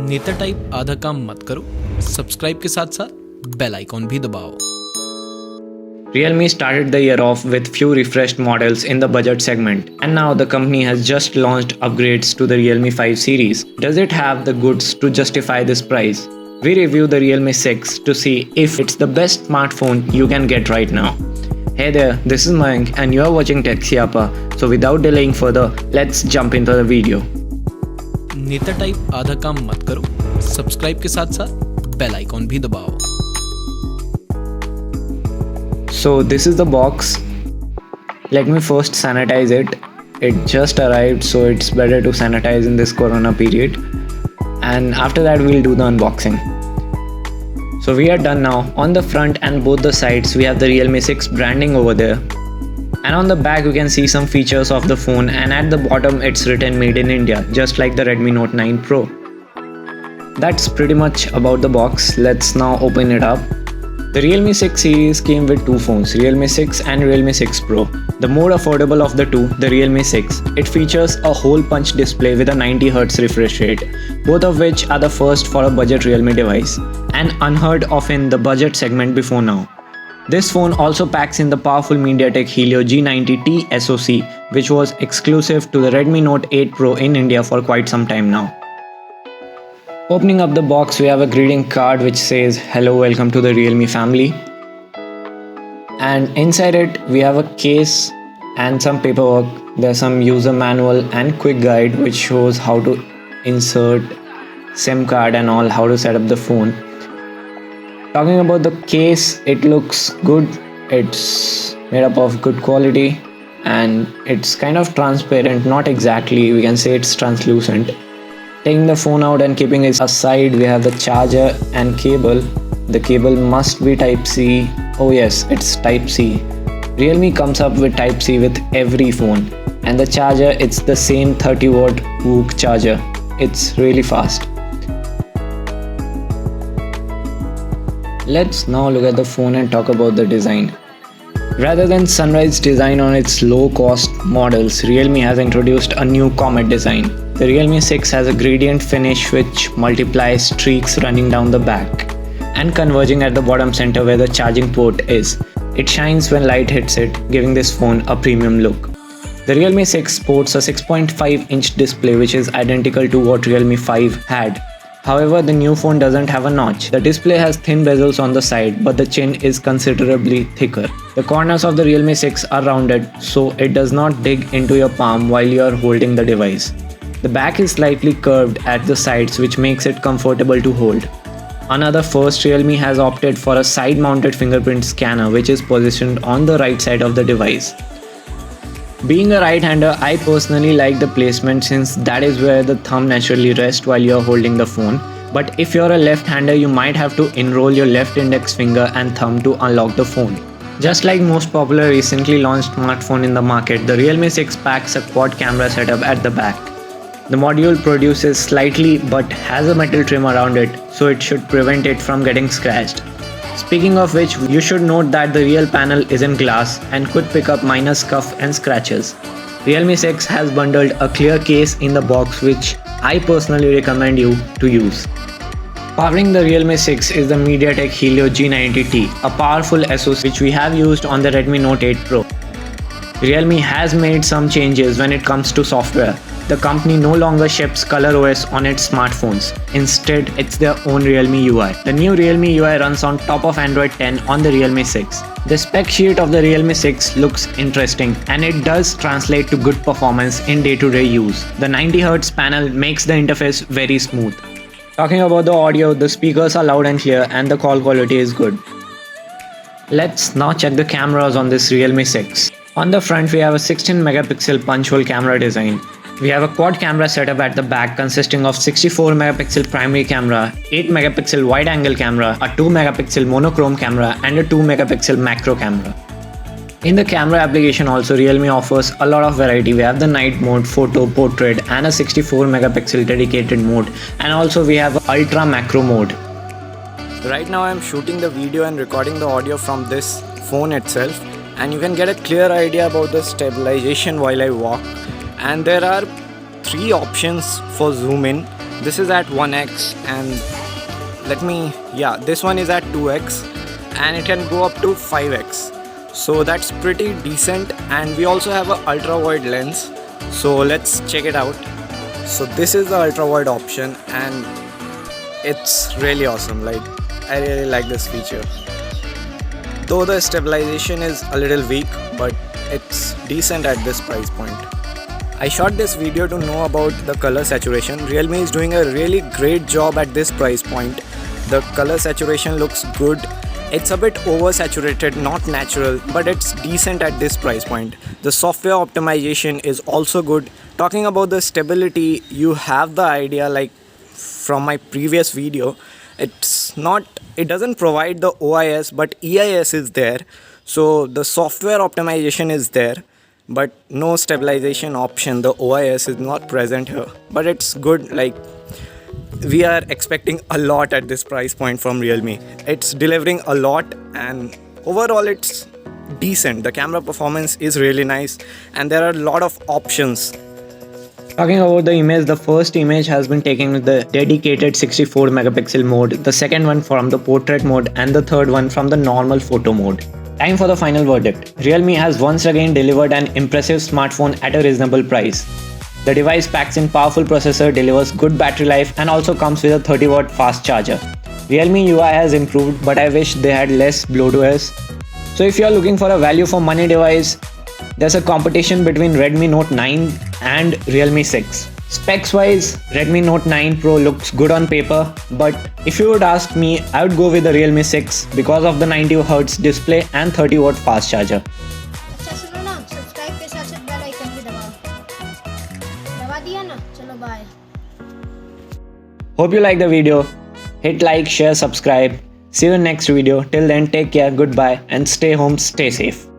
नेता टाइप आधा काम मत करो, सब्सक्राइब के साथ साथ बेल आइकॉन भी दबाओ। Realme started the year off with few refreshed models in the budget segment, and now the company has just launched upgrades to the Realme 5 series. Does it have the goods to justify this price? We review the Realme 6 to see if it's the best smartphone you can get right now. Hey there, this is Mayank and you are watching TechSiapa. So without delaying further, let's jump into the video. नेता type आधा काम मत करो, subscribe के साथ साथ bell icon भी दबाओ। So this is the box. Let me first sanitize it. It just arrived, so it's better to sanitize in this corona period. And after that we'll do the unboxing. So we are done now. On the front and both the sides we have the Realme 6 branding over there. And on the back you can see some features of the phone, and at the bottom it's written Made in India, just like the Redmi Note 9 Pro. That's pretty much about the box. Let's now open it up. The Realme 6 series came with two phones, Realme 6 and Realme 6 Pro. The more affordable of the two, the Realme 6. It features a hole punch display with a 90Hz refresh rate, both of which are the first for a budget Realme device, and unheard of in the budget segment before now. This phone also packs in the powerful MediaTek Helio G90T SoC, which was exclusive to the Redmi Note 8 Pro in India for quite some time now. Opening up the box, we have a greeting card which says hello, welcome to the Realme family. And inside it we have a case and some paperwork. There's some user manual and quick guide which shows how to insert SIM card and all, how to set up the phone. Talking about the case, it looks good. It's made up of good quality and it's kind of transparent, not exactly, we can say it's translucent. Taking the phone out and keeping it aside, we have the charger and cable. The cable must be Type-C. Oh yes, it's Type-C. Realme comes up with Type-C with every phone. And the charger, it's the same 30-watt Whoop charger. It's really fast. Let's now look at the phone and talk about the design. Rather than sunrise design on its low-cost models, Realme has introduced a new comet design. The Realme 6 has a gradient finish which multiplies streaks running down the back and converging at the bottom center where the charging port is. It shines when light hits it, giving this phone a premium look. The Realme 6 sports a 6.5-inch display which is identical to what Realme 5 had. However, the new phone doesn't have a notch. The display has thin bezels on the side, but the chin is considerably thicker. The corners of the Realme 6 are rounded, so it does not dig into your palm while you are holding the device. The back is slightly curved at the sides, which makes it comfortable to hold. Another first, Realme has opted for a side-mounted fingerprint scanner which is positioned on the right side of the device. Being a right-hander, I personally like the placement since that is where the thumb naturally rests while you are holding the phone. But if you're a left-hander, you might have to enroll your left index finger and thumb to unlock the phone. Just like most popular recently launched smartphone in the market, the Realme 6 packs a quad camera setup at the back. The module produces slightly but has a metal trim around it, so it should prevent it from getting scratched. Speaking of which, you should note that the real panel is in glass and could pick up minor scuff and scratches. Realme 6 has bundled a clear case in the box which I personally recommend you to use. Powering the Realme 6 is the MediaTek Helio G90T, a powerful SoC which we have used on the Redmi Note 8 Pro. Realme has made some changes when it comes to software. The company no longer ships ColorOS on its smartphones. Instead, it's their own Realme UI. The new Realme UI runs on top of Android 10 on the Realme 6. The spec sheet of the Realme 6 looks interesting and it does translate to good performance in day-to-day use. The 90Hz panel makes the interface very smooth. Talking about the audio, the speakers are loud and clear and the call quality is good. Let's now check the cameras on this Realme 6. On the front, we have a 16-megapixel punch-hole camera design. We have a quad camera setup at the back consisting of 64-megapixel primary camera, 8-megapixel wide-angle camera, a 2-megapixel monochrome camera and a 2-megapixel macro camera. In the camera application also, Realme offers a lot of variety. We have the night mode, photo, portrait and a 64-megapixel dedicated mode, and also we have ultra macro mode. Right now I am shooting the video and recording the audio from this phone itself, and you can get a clear idea about the stabilization while I walk. And there are 3 options for zoom in. this is at 1x, and this one is at 2x, and it can go up to 5x. So that's pretty decent, and we also have a ultra wide lens. So let's check it out. So this is the ultra wide option, and it's really awesome. Like, I really like this feature. Though the stabilization is a little weak, but it's decent at this price point. I shot this video to know about the color saturation. Realme is doing a really great job at this price point. The color saturation looks good. It's a bit oversaturated, not natural, but it's decent at this price point. The software optimization is also good. Talking about the stability, you have the idea, like from my previous video, it doesn't provide the OIS, but EIS is there. So the software optimization is there, but no stabilization option. The OIS is not present here, but it's good. Like, we are expecting a lot at this price point from Realme. It's delivering a lot, and overall it's decent. The camera performance is really nice, and there are a lot of options. Talking about the image, the first image has been taken with the dedicated 64 megapixel mode, the second one from the portrait mode, and the third one from the normal photo mode. Time for the final verdict. Realme has once again delivered an impressive smartphone at a reasonable price. The device packs in powerful processor, delivers good battery life, and also comes with a 30-watt fast charger. Realme UI has improved, but I wish they had less bloatwares. So if you are looking for a value for money device, there's a competition between Redmi Note 9 and Realme 6. Specs wise, Redmi Note 9 Pro looks good on paper, but if you would ask me, I would go with the Realme 6 because of the 90Hz display and 30-watt fast charger. अच्छा सुनो ना, subscribe के साथ साथ bell icon भी दबा दिया ना, चलो bye. Hope you like the video. Hit like, share, subscribe. See you in next video. Till then, take care, goodbye, and stay home, stay safe.